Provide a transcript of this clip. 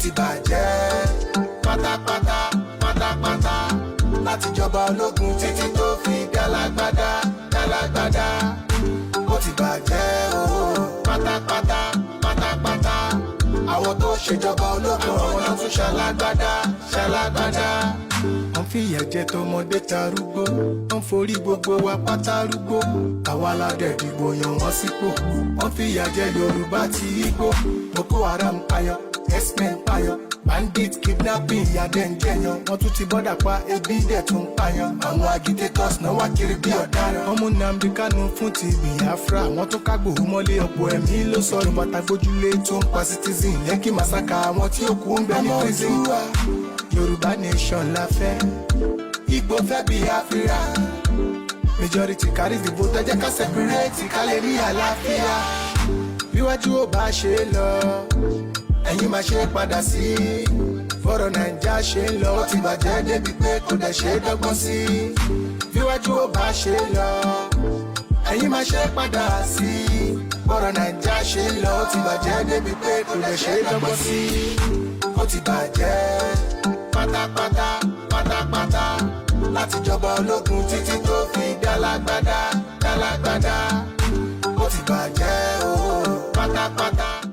ti bàjẹ́ pátápátá pátápátá láti jọba ológun títí tó fi dálágbádá dálágbádá. Ó ti bàjẹ́ o pátápátá pátápátá àwọn tó ṣèjọba ológun àwọn náà tún ṣalágbádá ṣalágbádá. Wọ́n fìyà jẹ tọmọdé tarúgbó, wọ́n forí gbogbo wa pátá rúgbó. Àwa la dẹ̀ dìbò yàn wọ́n sípò, wọ́n fìyà jẹ Yorùbá ti Ìgbò. Boko Haram payọ, X-Men payọ, bandit kidnapping ìyà dẹ̀ ń jẹyàn. Wọ́n tún ti bọ́dà pa ebi dẹ̀ tún payàn. Àwọn agitators náà wá kiri bí ọ̀daràn. Wọ́n mú Nnamdi Kanu fún ti Biafra, wọ́n tún kágbòho mọ́lé ọ̀pọ̀ ẹ̀mí ló sọ̀rọ̀. Bàtà gbójúlé tó ń pa citizen, Lekki massacre àwọn tí ó kú ń bẹ ní prison. Yoruba nation la fẹ́, Igbo fẹ́ Biafra. Majority carry the vote, ẹ jẹ́ ká separate ká lè rí àlàáfíà. Bíwájú ò bá ṣe lọ, ẹ̀yin máa ṣe padà sí. Fọ́rọ̀ Naija ṣe ń lọ, ó ti bàjẹ́ débi pé kò dẹ̀ ṣe dọ́gbọ́n sí. Bíwájú ò bá ṣe lọ, ẹ̀yin máa ṣe padà sí. Fọ́rọ̀ Naija ṣe ń lọ, ó ti bàjẹ́ débi pé kò dẹ̀ ṣe dọ́gbọ́n sí. Ó ti bàjẹ́ pátápátá pátápátá láti jọba ológun títí tó fi dálágbádá dálágbádá. Ó ti bàjẹ́ o pátápátá.